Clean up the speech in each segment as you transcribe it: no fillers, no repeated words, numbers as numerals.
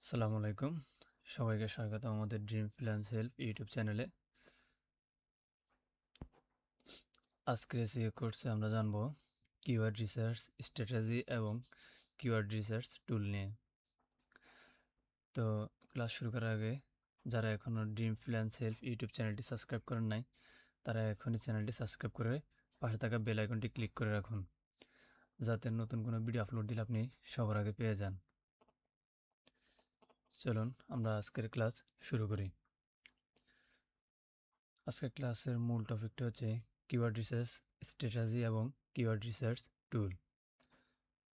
আসসালামু আলাইকুম। সবাইকে স্বাগতম আমাদের ড্রিম ফ্রিল্যান্স হেল্প ইউটিউব চ্যানেলে। আজকের এই কোর্সে আমরা জানব কিওয়ার্ড রিসার্চ স্ট্র্যাটেজি এবং কিওয়ার্ড রিসার্চ টুল নিয়ে। তো ক্লাস শুরু করার আগে যারা এখনও ড্রিম ফ্রিল্যান্স হেল্প ইউটিউব চ্যানেলটি সাবস্ক্রাইব করেন নাই, তারা এখনই চ্যানেলটি সাবস্ক্রাইব করে পাশে থাকা বেল আইকনটি ক্লিক করে রাখুন, যাতে নতুন কোনো ভিডিও আপলোড দিলে আপনি সবার আগে পেয়ে যান। চলুন আমরা আজকের ক্লাস শুরু করি। আজকের ক্লাসের মূল টপিকটা হচ্ছে কিওয়ার্ড রিসার্চ স্ট্র্যাটেজি এবং কিওয়ার্ড রিসার্চ টুল।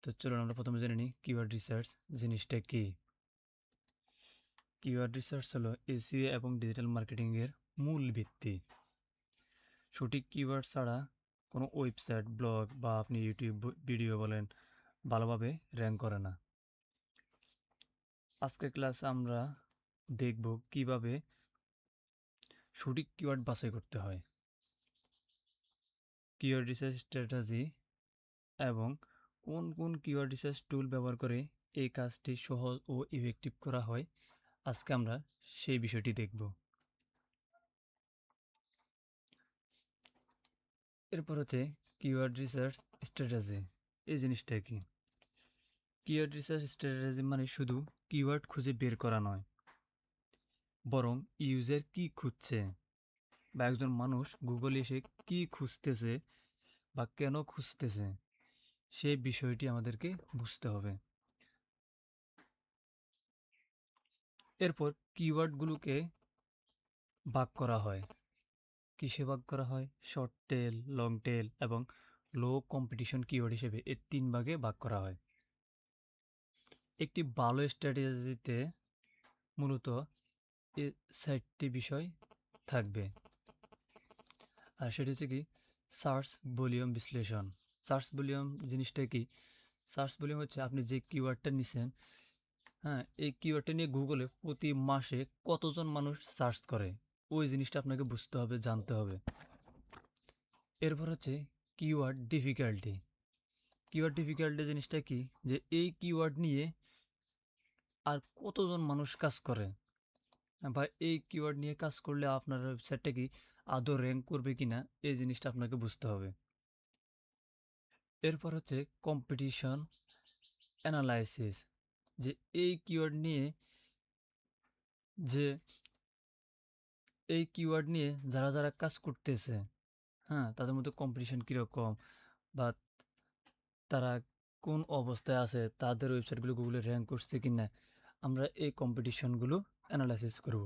তো চলুন আমরা প্রথমে জেনে নিই কিওয়ার্ড রিসার্চ জিনিসটা কি। কিওয়ার্ড রিসার্চ হলো এসইও এবং ডিজিটাল মার্কেটিংয়ের মূল ভিত্তি। সঠিক কিওয়ার্ড ছাড়া কোনো ওয়েবসাইট, ব্লগ বা আপনি ইউটিউব ভিডিও বলেন ভালোভাবে র্যাঙ্ক করে না। আজকের ক্লাসে আমরা দেখব কিভাবে সঠিক কিওয়ার্ড বাছাই করতে হয়, কিওয়ার্ড রিসার্চ স্ট্র্যাটেজি এবং কোন কোন কিওয়ার্ড রিসার্চ টুল ব্যবহার করে এই কাজটি সহজ ও ইফেক্টিভ করা হয়। আজকে আমরা সেই বিষয়টি দেখব। এরপর হচ্ছে কিওয়ার্ড রিসার্চ স্ট্র্যাটেজি। এই জিনিসটা কি? কিওয়ার্ড রিসার্চ স্ট্র্যাটেজি মানে শুধু কিওয়ার্ড খুঁজে বের করা নয়, বরং ইউজার কি খুঁজছে বা একজন মানুষ গুগলে এসে কি খুঁজতেছে বা কেন খুঁজতেছে, সেই বিষয়টি আমাদেরকে বুঝতে হবে। এরপর কিওয়ার্ডগুলোকে ভাগ করা হয়। কিসে ভাগ করা হয়? শর্ট টেল, লং টেল এবং লো কম্পিটিশন কিওয়ার্ড হিসেবে এই ৩ ভাগে ভাগ করা হয়। একটি ভালো স্ট্র্যাটেজিতে মূলত এই ৪টি বিষয় থাকবে। আর সেটি হচ্ছে কি? সার্চ ভলিউম বিশ্লেষণ। সার্চ ভলিউম জিনিসটা কি? সার্চ ভলিউম হচ্ছে আপনি যে কিওয়ার্ডটা নিছেন, হ্যাঁ, এই কিওয়ার্ডটা নিয়ে গুগলে প্রতি মাসে কতজন মানুষ সার্চ করে, ওই জিনিসটা আপনাকে বুঝতে হবে, জানতে হবে। এরপর হচ্ছে কিওয়ার্ড ডিফিকাল্টি। কিওয়ার্ড ডিফিকাল্টি জিনিসটা কি? যে এই কিওয়ার্ড নিয়ে আর কতজন মানুষ কাজ করে, বা এই কিওয়ার্ড নিয়ে কাজ করলে আপনার ওয়েবসাইটটা কি আদৌ র্যাঙ্ক করবে কিনা, এই জিনিসটা আপনাকে বুঝতে হবে। এরপর হচ্ছে কম্পিটিশন অ্যানালাইসিস, যে এই কিওয়ার্ড নিয়ে যে এই কিওয়ার্ড নিয়ে যারা যারা কাজ করতেছে, হ্যাঁ, তাদের মধ্যে কম্পিটিশন কীরকম বা তারা কোন অবস্থায় আছে, তাদের ওয়েবসাইটগুলো গুগলে র্যাঙ্ক করছে কিনা, আমরা এই কম্পিটিশনগুলো অ্যানালাইসিস করব।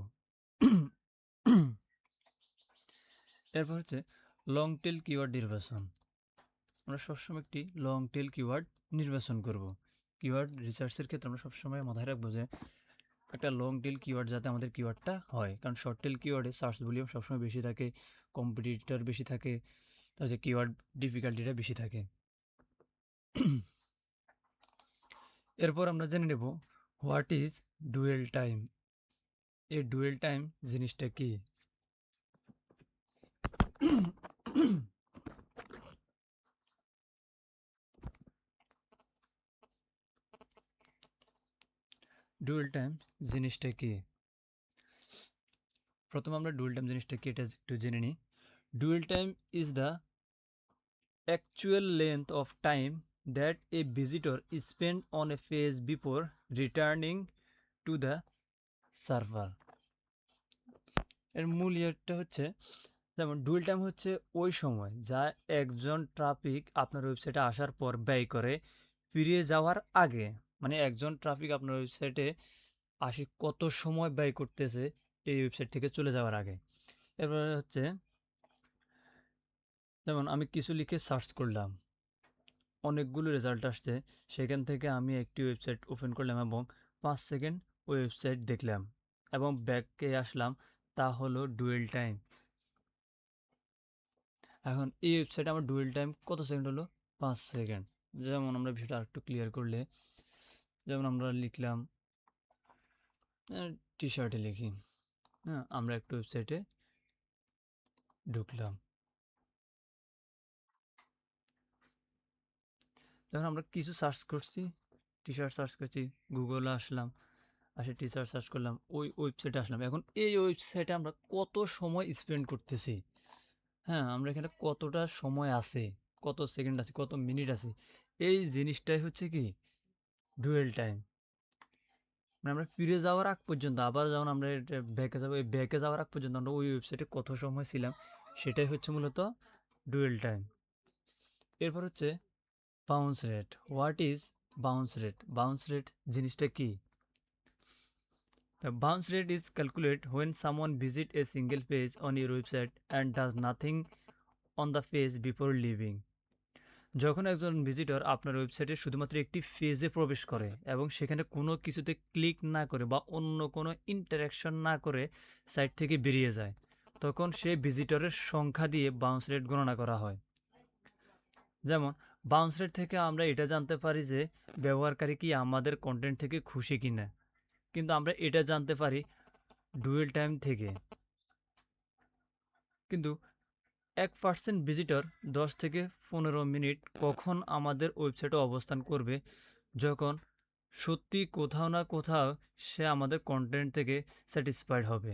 এরপর হচ্ছে লং টেল কিওয়ার্ড নির্বাচন। আমরা সবসময় একটি লং টেল কিওয়ার্ড নির্বাচন করব। কিওয়ার্ড রিসার্চের ক্ষেত্রে আমরা সবসময় মাথায় রাখবো যে একটা লং টেল কিওয়ার্ড যাতে আমাদের কিওয়ার্ডটা হয়, কারণ শর্ট টেল কিওয়ার্ডে সার্চ ভলিউম সবসময় বেশি থাকে, কম্পিটিটর বেশি থাকে, তাহলে কিওয়ার্ড ডিফিকাল্টিটা বেশি থাকে। এরপর আমরা জেনে নেব হোয়াট ইজ ডুয়েল টাইম। এই ডুয়েল টাইম জিনিসটা কি? ডুয়েল টাইম জিনিসটা কি? প্রথমে আমরা ডুয়েল টাইম জিনিসটা কি এটা একটু জেনে নিই। Dual time is the actual length of time that a visitor spend on a page before returning to the server. এর মূল ইয়েটা হচ্ছে, যেমন ডুয়েল টাইম হচ্ছে ওই সময় যা একজন ট্রাফিক আপনার ওয়েবসাইটে আসার পর ব্যয় করে ফিরে যাওয়ার আগে। মানে একজন ট্রাফিক আপনার ওয়েবসাইটে আসে কত সময় ব্যয় করতেছে এই ওয়েবসাইট থেকে চলে যাওয়ার আগে। এরপরে হচ্ছে, যেমন আমি কিছু লিখে সার্চ করলাম, অনেকগুলো রেজাল্ট আসছে, সেখান থেকে আমি একটি ওয়েবসাইট ওপেন করলাম এবং 5 সেকেন্ড ওয়েবসাইট দেখলাম এবং ব্যাকে আসলাম, তা হলো ডুয়েল টাইম। এখন এই ওয়েবসাইটে আমার ডুয়েল টাইম কত সেকেন্ড হলো? 5 সেকেন্ড। যেমন আমরা বিষয়টা আরেকটু ক্লিয়ার করলে, যেমন আমরা লিখলাম টি শার্টে লিখি, হ্যাঁ, আমরা একটু ওয়েবসাইটে ঢুকলাম, যখন আমরা কিছু সার্চ করছি, টি শার্ট সার্চ করছি, গুগলে আসলাম, আসে টিচার সার্চ করলাম, ওই ওয়েবসাইটে আসলাম। এখন এই ওয়েবসাইটে আমরা কত সময় স্পেন্ড করতেছি, হ্যাঁ, আমরা এখানে কতটা সময় আছে, কত সেকেন্ড আছে, কত মিনিট আছে, এই জিনিসটাই হচ্ছে কি ডুয়েল টাইম। মানে আমরা ফিরে যাওয়ার আগ পর্যন্ত, আবার যখন আমরা এটা ব্যাকে যাবো, এই ব্যাকে যাওয়ার আগ পর্যন্ত আমরা ওই ওয়েবসাইটে কত সময় ছিলাম, সেটাই হচ্ছে মূলত ডুয়েল টাইম। এরপর হচ্ছে bounce rate. What is bounce rate? Bounce rate জিনিসটা কি? The bounce rate is calculated when someone visits a single page on your website and does nothing on the page before leaving. যখন একজন visitor আপনার ওয়েবসাইটে শুধুমাত্র একটি পেজে প্রবেশ করে এবং সেখানে কোনো কিছুতে ক্লিক না করে বা অন্য কোনো ইন্টারাকশন না করে সাইট থেকে বেরিয়ে যায়, তখন সেই ভিজিটরের সংখ্যা দিয়ে বাউন্স রেট গণনা করা হয়। যেমন বাউন্স রেট থেকে আমরা এটা জানতে পারি যে ব্যবহারকারী কি আমাদের কন্টেন্ট থেকে খুশি কিনা, কিন্তু আমরা এটা জানতে পারি ডুয়েল টাইম থেকে। কিন্তু 1% ভিজিটর 10 থেকে 15 মিনিট কখন আমাদের ওয়েবসাইটে অবস্থান করবে, যখন সত্যি কোথাও না কোথাও সে আমাদের কন্টেন্ট থেকে স্যাটিসফাইড হবে।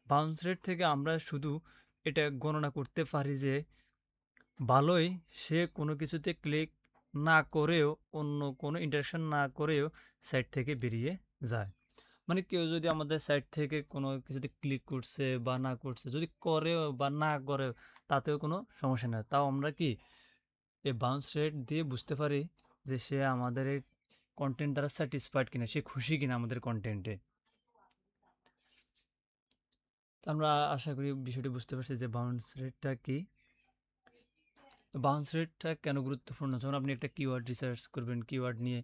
বাউন্স রেট থেকে আমরা শুধু এটা গণনা করতে পারি যে ভালোই সে কোনো কিছুতে ক্লিক না করেও, অন্য কোনো ইন্টারেকশন না করেও সাইট থেকে বেরিয়ে যায়। মানে কেউ যদি আমাদের সাইট থেকে কোনো কিছুতে ক্লিক করছে বা না করছে, যদি করেও বা না করেও তাতেও কোনো সমস্যা নেই। তাও আমরা কি এই বাউন্স রেট দিয়ে বুঝতে পারি যে সে আমাদের এই কন্টেন্ট দ্বারা স্যাটিসফাইড কিনা, সে খুশি কিনা আমাদের কন্টেন্টে। তো আমরা আশা করি বিষয়টি বুঝতে পারছি যে বাউন্স রেটটা কি। বাউন্স রেটটা কেন গুরুত্বপূর্ণ? যখন আপনি একটা কিওয়ার্ড রিসার্চ করবেন, কিওয়ার্ড নিয়ে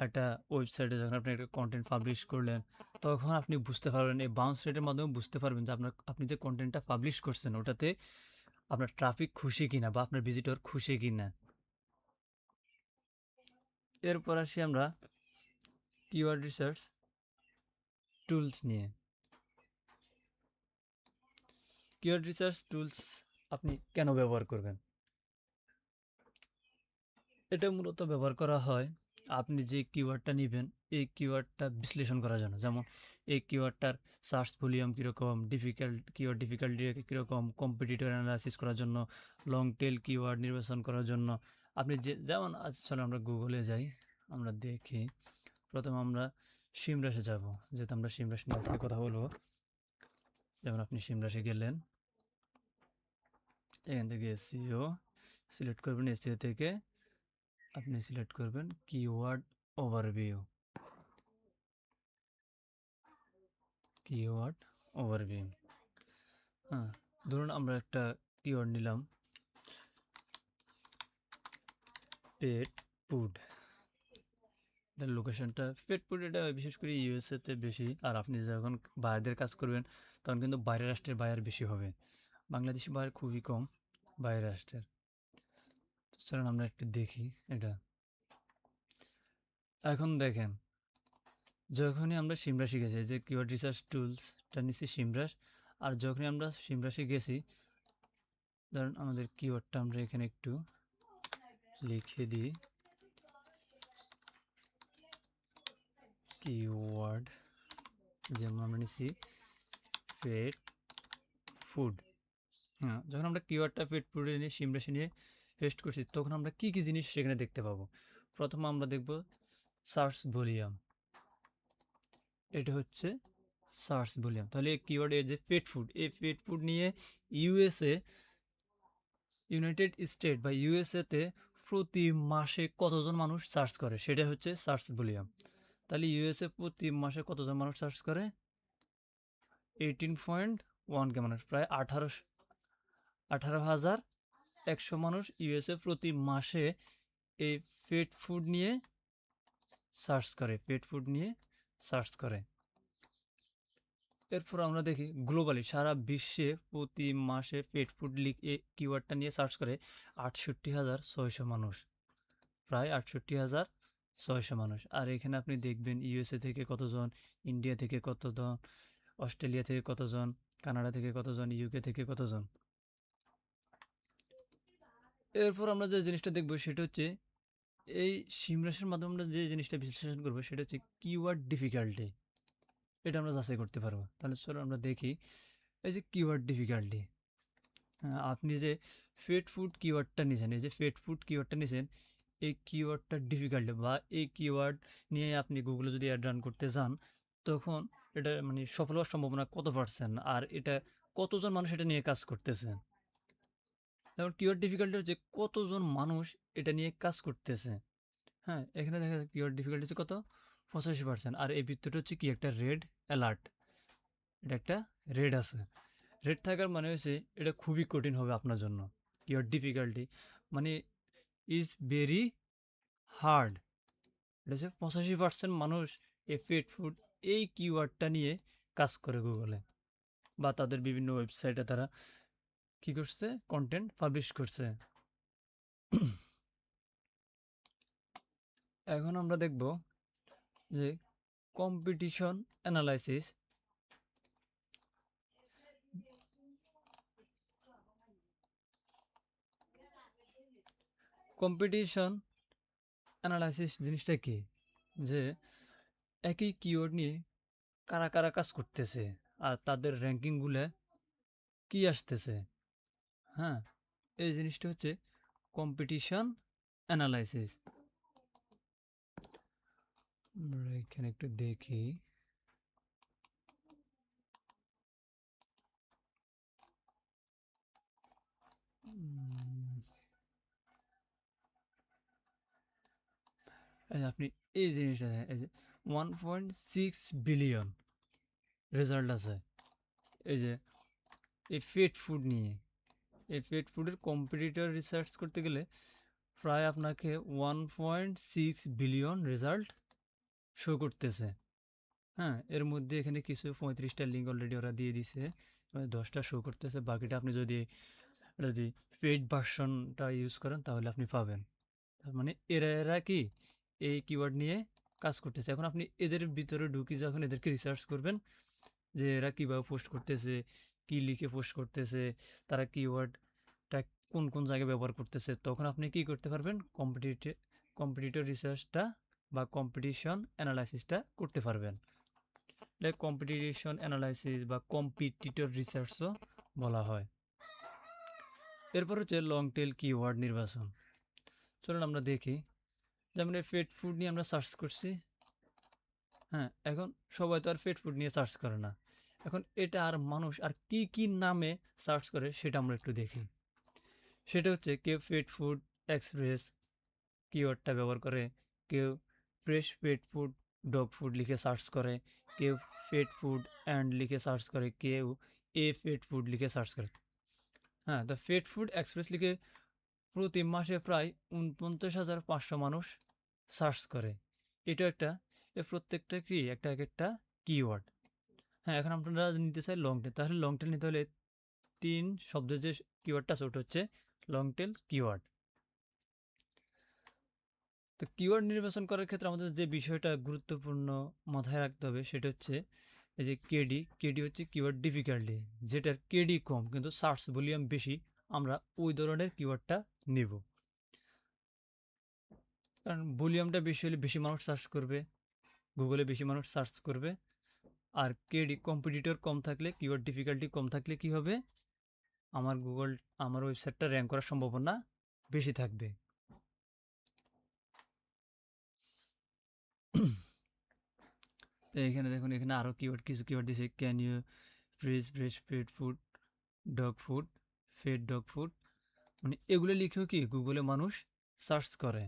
একটা ওয়েবসাইটে যখন আপনি একটা কন্টেন্ট পাবলিশ করলেন, তখন আপনি বুঝতে পারবেন, এই বাউন্স রেটের মাধ্যমে বুঝতে পারবেন যে আপনি যে কন্টেন্টটা পাবলিশ করছেন ওটাতে আপনার ট্রাফিক খুশি কিনা বা আপনার ভিজিটর খুশি কিনা। এরপর আসি আমরা কিওয়ার্ড রিসার্চ টুলস নিয়ে। কিওয়ার্ড রিসার্চ টুলস আপনি কেন ব্যবহার করবেন? এটা মূলত ব্যবহার করা হয় আপনি যে কিওয়ার্ডটা নেবেন এই কিওয়ার্ডটা বিশ্লেষণ করার জন্য। যেমন এই কিওয়ার্ডটার সার্চ ভলিউম কীরকম, কিওয়ার্ড ডিফিকাল্টি কীরকম, কম্পিটিটর অ্যানালাইসিস করার জন্য, লং টেল কিওয়ার্ড নির্বাচন করার জন্য। আপনি যেমন চলো আমরা গুগলে যাই, আমরা দেখি। প্রথমে আমরা সিমরাশে যাব, যেহেতু আমরা সিমরাশ নিয়ে আজকে কথা বলবো। যেমন আপনি সিমরাশে গেলেন, এখান থেকে এসইও সিলেক্ট করবেন, এসইও থেকে আপনি সিলেক্ট করবেন কিওয়ার্ড ওভারভিউ। কিওয়ার্ড ওভারভিউ, হ্যাঁ, ধরুন আমরা একটা কিওয়ার্ড নিলাম পেট ফুড। এটার লোকেশনটা পেট ফুড, এটা বিশেষ করে ইউএসএতে বেশি। আর আপনি যখন বাইরের কাজ করবেন তখন কিন্তু বাইরের রাষ্ট্রের বায়ার বেশি হবে, বাংলাদেশি বায়ার খুবই কম বাইরের রাষ্ট্রের। চলুন আমরা একটু দেখি এটা। এখন দেখেন, যখনই আমরা সিমরাশি গেছি, যে কিওয়ার্ড রিসার্চ টুলসটা নিচ্ছি সিমরাশ, আর যখনই আমরা সিমরাশি গেছি, ধরুন আমাদের কিওয়ার্ডটা আমরা এখানে একটু লিখে দিই, কিওয়ার্ড যেমন আমরা নিচ্ছি পেট ফুড। হ্যাঁ, যখন আমরা কিওয়ার্ডটা পেট ফুডে নিয়ে সিমরাশি নিয়ে পেস্ট করছি, তখন আমরা কি কি জিনিস সেখানে দেখতে পাবো। প্রথমে আমরা দেখব সার্চ ভলিউম। এটা হচ্ছে সার্চ ভলিউম। তাহলে এই কিওয়ার্ডে যে পেট ফুড, এই পেট ফুড নিয়ে ইউএসএ, ইউনাইটেড স্টেট বা ইউএসএতে প্রতি মাসে কতজন মানুষ সার্চ করে, সেটা হচ্ছে সার্চ ভলিউম। তাহলে ইউএসএ প্রতি মাসে কতজন মানুষ সার্চ করে? 18.1 কে মানুষ, প্রায় 18,100 মানুষ ইউএসএ প্রতি মাসে এই পেট ফুড নিয়ে সার্চ করে, পেট ফুড নিয়ে সার্চ করে। এরপর আমরা দেখি গ্লোবালি সারা বিশ্বে প্রতি মাসে পেট ফুড এই কিওয়ার্ডটা নিয়ে সার্চ করে 68,600 মানুষ, প্রায় 68,600 মানুষ। আর এখানে আপনি দেখবেন ইউএসএ থেকে কতজন, ইন্ডিয়া থেকে কতজন, অস্ট্রেলিয়া থেকে কতজন, কানাডা থেকে কতজন, ইউকে থেকে কতজন। এরপর আমরা যে জিনিসটা দেখব সেটা হচ্ছে এই সিমরাশির মাধ্যমে আমরা যে জিনিসটা বিশ্লেষণ করবো সেটা হচ্ছে কিওয়ার্ড ডিফিকাল্টি। এটা আমরা যাচাই করতে পারবো। তাহলে চলো আমরা দেখি এই যে কিওয়ার্ড ডিফিকাল্টি। আপনি যে পেট ফুড কিওয়ার্ডটা নিয়েছেন, এই যে পেট ফুড কিওয়ার্ডটা নিয়েছেন, এই কিওয়ার্ডটা ডিফিকাল্টি বা এই কিওয়ার্ড নিয়ে আপনি গুগলে যদি অ্যাড রান করতে যান, তখন এটা মানে সফল হওয়ার সম্ভাবনা কত পার্সেন্ট, আর এটা কতজন মানুষ এটা নিয়ে কাজ করতেছে। যেমন কিওয়ার্ড ডিফিকাল্টি হচ্ছে কতজন মানুষ এটা নিয়ে কাজ করতেছে। হ্যাঁ, এখানে দেখা যায় কিওয়ার্ড ডিফিকাল্টি হচ্ছে কত, 85%। আর এই বৃত্তটা হচ্ছে কি একটা রেড অ্যালার্ট, এটা একটা রেড আছে। রেড থাকার মানে হচ্ছে এটা খুবই কঠিন হবে আপনার জন্য। কিওয়ার্ড ডিফিকাল্টি মানে ইজ ভেরি হার্ড। এটা হচ্ছে 85% মানুষ এই পেট ফুড এই কিওয়ার্ডটা নিয়ে কাজ করে গুগলে, বা তাদের বিভিন্ন ওয়েবসাইটে তারা কি করছে, কন্টেন্ট পাবলিশ করছে। এখন আমরা দেখব যে কম্পিটিশন অ্যানালাইসিস। কম্পিটিশন অ্যানালাইসিস জিনিসটা কি, যে একই কিওয়ার্ড নিয়ে কারা কারা কাজ করতেছে আর তাদের র্যাঙ্কিংগুলো কি আসতেছে। হ্যাঁ, এই জিনিসটা হচ্ছে কম্পিটিশন অ্যানালাইসিস। আমরা এখানে একটু দেখি। আপনি এই জিনিসটা দেখেন, এই যে 1.6 বিলিয়ন রেজাল্ট আছে এই যে এই পেট ফুড নিয়ে। এই পেট ফুডের কম্পিটিটর রিসার্চ করতে গেলে প্রায় আপনাকে 1.6 বিলিয়ন রেজাল্ট শো করতেছে। হ্যাঁ, এর মধ্যে এখানে কিছু 35টা লিঙ্ক অলরেডি ওরা দিয়ে দিছে, 10টা শো করতেছে, বাকিটা আপনি যদি যদি পেইড ভার্সনটা ইউজ করেন তাহলে আপনি পাবেন। তার মানে এরা এরা কি এই কিওয়ার্ড নিয়ে কাজ করতেছে। এখন আপনি এদের ভিতরে ঢুকি যখন এদেরকে রিসার্চ করবেন যে এরা কীভাবে পোস্ট করতেছে, কি লিখে পোস্ট করতেছে, তারা কিওয়ার্ডটা কোন কোন জায়গায় ব্যবহার করতেছে, তখন আপনি কি করতে পারবেন, কম্পিটিটর রিসার্চটা বা কম্পিটিশন অ্যানালাইসিসটা করতে পারবেন। এটা কম্পিটিশন অ্যানালাইসিস বা কম্পিটিটর রিসার্চও বলা হয়। এরপর হচ্ছে লং টেল কিওয়ার্ড নির্বাচন। চলুন আমরা দেখি। যেমন এই পেট ফুড নিয়ে আমরা সার্চ করছি। হ্যাঁ, এখন সবাই তো আর পেট ফুড নিয়ে সার্চ করে না। এখন এটা আর মানুষ আর কি কি নামে সার্চ করে সেটা আমরা একটু দেখি। সেটা হচ্ছে কেউ পেট ফুড এক্সপ্রেস কিওয়ার্ডটা ব্যবহার করে, কেউ fresh pet food dog food লিখে সার্চ করে, কেউ পেট ফুড অ্যান্ড লিখে সার্চ করে, কেউ এ পেট ফুড লিখে সার্চ করে। হ্যাঁ, দ্য পেট ফুড এক্সপ্রেস লিখে প্রতি মাসে প্রায় ৪৯,৫০০ মানুষ সার্চ করে। এটা একটা, এর প্রত্যেকটা কি একটা এক একটা কিওয়ার্ড। হ্যাঁ, এখন আপনারা নিতে চাই লং টেল, তাহলে লং টেল নিতে হলে ৩ শব্দের যে কিওয়ার্ডটা আছে ওটা হচ্ছে লং টেল কিওয়ার্ড। তো কিওয়ার্ড নির্বাচন করার ক্ষেত্রে আমাদের যে বিষয়টা গুরুত্বপূর্ণ মাথায় রাখতে হবে সেটা হচ্ছে এই যে কেডি হচ্ছে কিওয়ার্ড ডিফিকাল্টি, যেটার কেডি কম কিন্তু সার্চ ভলিউম বেশি, আমরা ওই ধরনের কিওয়ার্ডটা নেব। কারণ ভলিউমটা বেশি হলে বেশি মানুষ সার্চ করবে, গুগলে বেশি মানুষ সার্চ করবে। আর কেডি কম্পিটিটর কম থাকলে, কিওয়ার্ড ডিফিকাল্টি কম থাকলে কি হবে, আমার ওয়েবসাইটটা র্যাঙ্ক করার সম্ভাবনা বেশি থাকবে। তো এখানে দেখুন, এখানে আরও কিছু কিওয়ার্ড দিয়েছে, can you fresh pet food dog food, fed dog food, মানে এগুলো লিখেও কি গুগলে মানুষ সার্চ করে।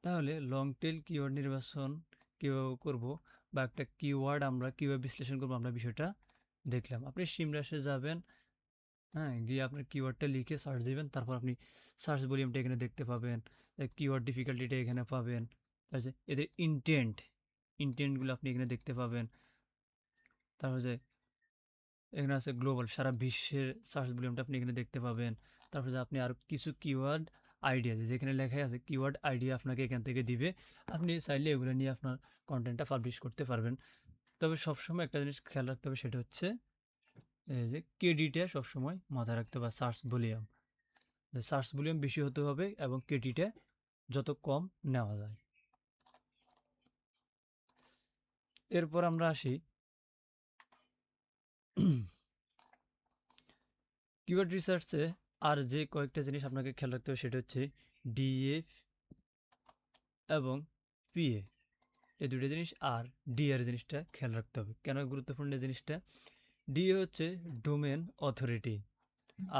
তাহলে লং টেল কিওয়ার্ড নির্বাচন কীভাবে করব বা একটা কিওয়ার্ড আমরা কীভাবে বিশ্লেষণ করবো আমরা বিষয়টা দেখলাম। আপনি সিমরাশে যাবেন, হ্যাঁ, গিয়ে আপনার কিওয়ার্ডটা লিখে সার্চ দিবেন, তারপর আপনি সার্চ ভলিউমটা এখানে দেখতে পাবেন, কিওয়ার্ড ডিফিকাল্টিটা এখানে পাবেন, তারপরে এদের ইন্টেন্টগুলো আপনি এখানে দেখতে পাবেন। তারপর যে এখানে আছে গ্লোবাল, সারা বিশ্বের সার্চ ভলিউমটা আপনি এখানে দেখতে পাবেন। তারপর যে আপনি আর কিছু কিওয়ার্ড আইডিয়া, যেখানে লেখাই আছে কিওয়ার্ড আইডিয়া আপনাকে এখান থেকে দিবে, আপনি চাইলে এগুলো নিয়ে আপনার কন্টেন্টটা পাবলিশ করতে পারবেন। তবে সবসময় একটা জিনিস খেয়াল রাখতে হবে, সেটা হচ্ছে এই যে কেডিটা সবসময় মাথায় রাখতে হবে, সার্চ ভলিউম, সার্চ ভলিউম বেশি হতে হবে এবং কেডিটা যত কম নেওয়া যায়। এরপর আমরা আসি কিওয়ার্ড রিসার্চে আর যে কয়েকটা জিনিস আপনাকে খেয়াল রাখতে হবে সেটা হচ্ছে ডিএ এবং পিএ, এই দুটো জিনিস, আর ডিআর জিনিসটা খেয়াল রাখতে হবে। কেন গুরুত্বপূর্ণ এই জিনিসটা? ডিএ হচ্ছে ডোমেন অথরিটি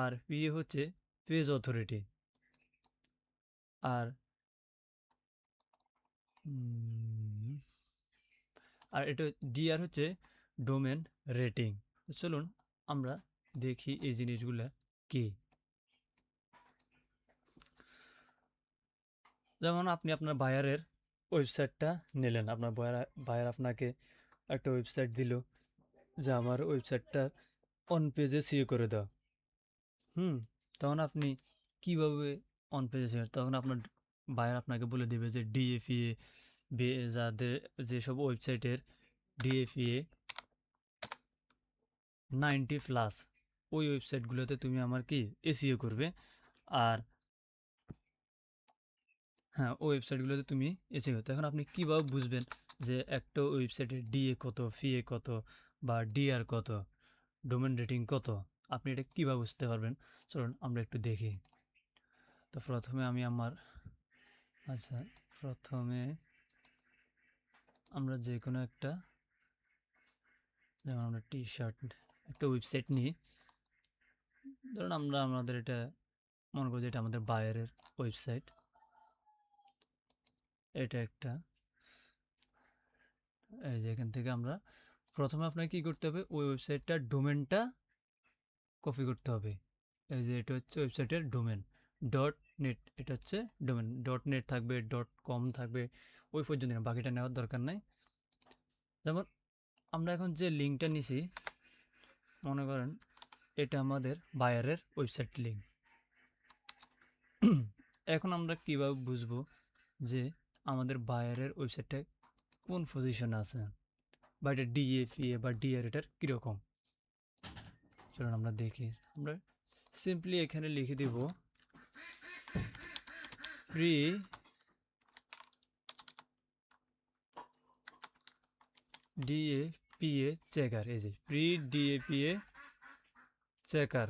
আর পিএ হচ্ছে পেজ অথরিটি। আর আর এটা ডিআর হচ্ছে ডোমেন রেটিং। চলুন আমরা দেখি এই জিনিসগুলা কি। যেমন আপনি আপনার বায়ারের ওয়েবসাইটটা নিলেন, আপনার বায়ার আপনাকে একটা ওয়েবসাইট দিল যে আমার ওয়েবসাইটটা অন পেজে সিও করে দাও। তখন আপনি কিভাবে অন পেজে সিও, তখন আপনার বায়ার আপনাকে বলে দেবে যে ডিএফিএ, যাদের যেসব ওয়েবসাইটের ডিএফিএ 90+, ওই ওয়েবসাইটগুলোতে তুমি আমার কি এসিও করবে। আর হ্যাঁ, ওই ওয়েবসাইটগুলোতে তুমি এসিও করতে। এখন আপনি কীভাবে বুঝবেন যে একটা ওয়েবসাইটের ডিএ কত, ফিএ কত, বা ডিআর কত, ডোমেন রেটিং কত? আপনি এটা কীভাবে বুঝতে পারবেন? চলুন আমরা একটু দেখি। তো প্রথমে আমি আমার প্রথমে আমরা যে কোনো একটা, যেমন আমরা টি শার্ট একটা ওয়েবসাইট নিই, ধরুন আমরা আমাদের এটা মনে করি যে এটা আমাদের বায়ারের ওয়েবসাইট। এটা একটা, এই যে এখান থেকে আমরা প্রথমে আপনাকে কী করতে হবে, ওই ওয়েবসাইটটার ডোমেনটা কপি করতে হবে। এই যে এটা হচ্ছে ওয়েবসাইটের ডোমেন .net, এটা হচ্ছে ডোমেন .net থাকবে, .com থাকবে, ওই পর্যন্ত না, বাকিটা নেওয়ার দরকার নাই। যেমন আমরা এখন যে লিঙ্কটা নিছি, মনে করেন এটা আমাদের বায়ারের ওয়েবসাইট লিঙ্ক। এখন আমরা কিভাবে বুঝবো যে আমাদের বায়ারের ওয়েবসাইটটা কোন পজিশনে আছে, বা এটা ডিএফিএ বা ডিআর এটার কীরকম? চলুন আমরা দেখি। আমরা সিম্পলি এখানে লিখে দিব ফ্রি ডিএপিএ চেকার। এই যে ফ্রি ডিএপিএ চেকার,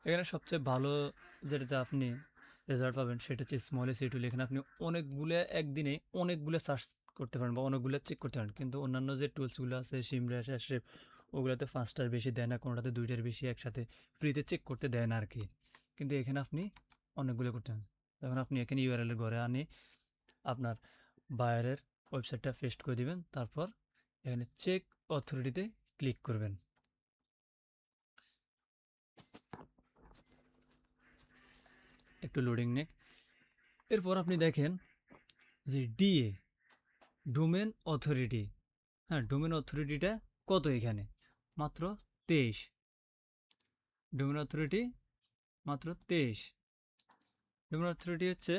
এখানে সবচেয়ে ভালো যেটাতে আপনি রেজাল্ট পাবেন সেটা হচ্ছে স্মল এস টুল। এখানে আপনি অনেকগুলো একদিনে অনেকগুলো সার্চ করতে পারেন বা অনেকগুলো চেক করতে পারেন, কিন্তু অন্যান্য যে টুলসগুলো আছে সিমরেশ, অ্যাশরেফ, ওগুলোতে 5টার বেশি দেয় না, কোনোটাতে 2টার বেশি একসাথে ফ্রিতে চেক করতে দেয় না আর কি। কিন্তু এখানে আপনি অনেকগুলো করতে পারেন। তখন আপনি এখানে ইউআরএল ঘরে আনি আপনার বায়ারের ওয়েবসাইটটা পেস্ট করে দিবেন, তারপর এখানে চেক অথরিটিতে ক্লিক করবেন। একটু লোডিং নেক। এরপর আপনি দেখেন যে ডিএ, ডোমেন অথরিটি, হ্যাঁ ডোমেন অথরিটিটা কত এখানে? মাত্র 23। ডোমেন অথরিটি মাত্র 23। ডোমেন অথরিটি হচ্ছে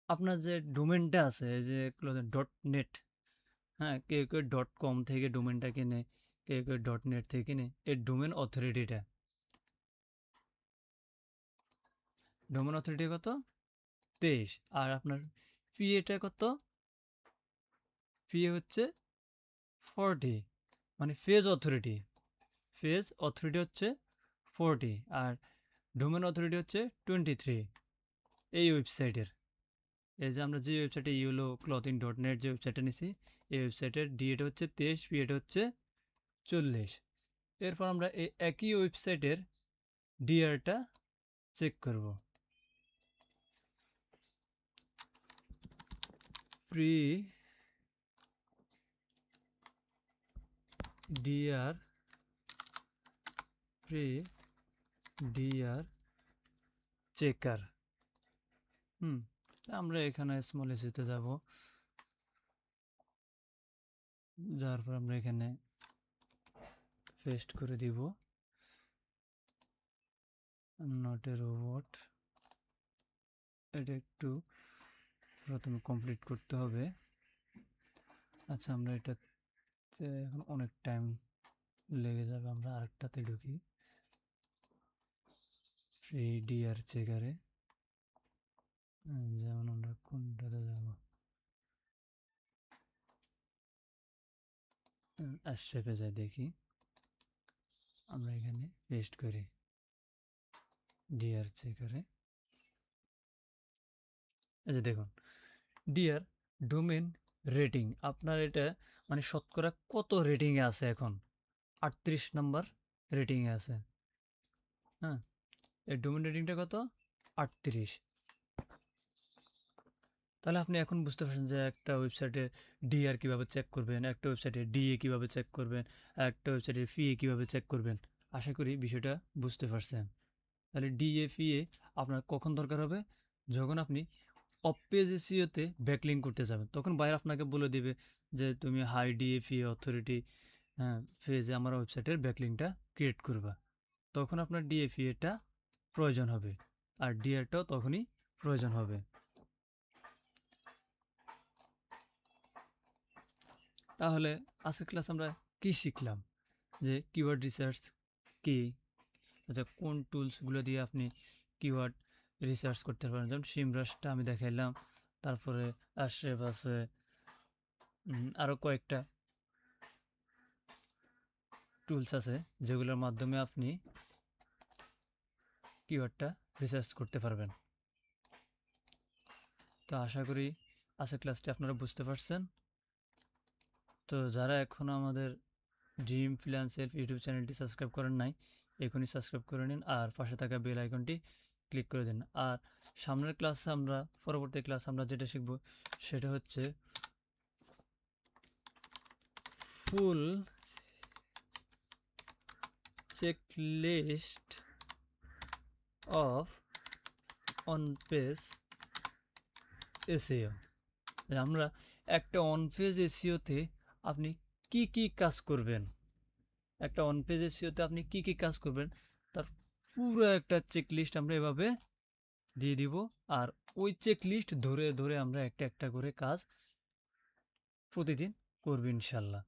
আপনার যে ডোমেনটা আছে, যে .net, হ্যাঁ কেউ কেউ .com থেকে ডোমেনটা কিনে, কেউ কেউ .net থেকে কিনে, এই ডোমেন অথরিটিটা, ডোমেন অথরিটি কত? 23। আর আপনার পিএটা কত? পিএ হচ্ছে 40, মানে পেজ অথরিটি, পেজ অথরিটি হচ্ছে 40 আর ডোমেন অথরিটি হচ্ছে 23 এই ওয়েবসাইটের। এই যে আমরা যে ওয়েবসাইটে clothing.net যে ওয়েবসাইটটা নিছি, এই ওয়েবসাইটের ডিএটা হচ্ছে 23, পিএটা হচ্ছে 40। এরপর আমরা এই একই ওয়েবসাইটের ডিআরটা চেক করব। Free DR, free DR checker. আমরা এখানে স্মল এসিতে যাব, যাওয়ার পর আমরা এখানে পেস্ট করে দিব নট এ রোবট। এটা একটু প্রথমে কমপ্লিট করতে হবে। আচ্ছা, আমরা এটাতে এখন অনেক টাইম লেগে যাবে, আমরা আরেকটাতে ঢুকি, ফ্রি ডিআর চেকারে। যেমন আমরা কোনটাতে যাব, অ্যাস্ট্রেপে যাই, দেখি আমরা এখানে পেস্ট করি ডিআর চেকারে। এই যে দেখুন, ডিয়ার ডোমেন রেটিং, আপনার এটা মানে শতকরা কত রেটিংয়ে আছে এখন, 38 নাম্বার রেটিংয়ে আছে। হ্যাঁ, এই ডোমেন রেটিংটা কত, 38। তাহলে আপনি এখন বুঝতে পারছেন যে একটা ওয়েবসাইটে ডিআর কীভাবে চেক করবেন, একটা ওয়েবসাইটে ডিএ কীভাবে চেক করবেন, একটা ওয়েবসাইটে ফিএ কীভাবে চেক করবেন। আশা করি বিষয়টা বুঝতে পারছেন। তাহলে ডিএ ফিএ আপনার কখন দরকার হবে, যখন আপনি অফ পেজ এসইওতে ব্যাকলিঙ্ক করতে যাবেন, তখন বাইরে আপনাকে বলে দিবে যে তুমি হাই ডিএফি অথরিটি পেজে আমার ওয়েবসাইটের ব্যাকলিঙ্কটা ক্রিয়েট করবা, তখন আপনার ডিএফি এটা প্রয়োজন হবে, আর ডিআরটাও তখনই প্রয়োজন হবে। তাহলে আজকের ক্লাস আমরা কি শিখলাম, যে কিওয়ার্ড রিসার্চ কি, আচ্ছা কোন টুলসগুলো দিয়ে আপনি কিওয়ার্ড রিসার্চ করতে পারেন, যেমন সিমরাসটা আমি দেখাইলাম, তারপরে আশরেফ আছে, আরও কয়েকটা টুলস আছে যেগুলোর মাধ্যমে আপনি কিওয়ার্ডটা রিসার্চ করতে পারবেন। তো আশা করি আজকের ক্লাসটি আপনারা বুঝতে পারছেন। তো যারা এখনও আমাদের ড্রিম ফ্রিল্যান্সের ইউটিউব চ্যানেলটি সাবস্ক্রাইব করেন নাই, এখনই সাবস্ক্রাইব করে নিন আর পাশে থাকা বেল আইকনটি ক্লিক করে দিন। আর সামনের ক্লাসে আমরা, পরবর্তী ক্লাস আমরা যেটা শিখব সেটা হচ্ছে full checklist of on page SEO. আমরা একটা অন পেজ এসইওতে আপনি কি কি কাজ করবেন, একটা অন পেজ এসইওতে আপনি কি কি কাজ করবেন তার পুরো একটা চেকলিস্ট আমরা এভাবে দিয়ে দিব, আর ওই চেকলিস্ট ধরে ধরে আমরা একটা একটা করে কাজ প্রতিদিন করব ইনশাল্লাহ।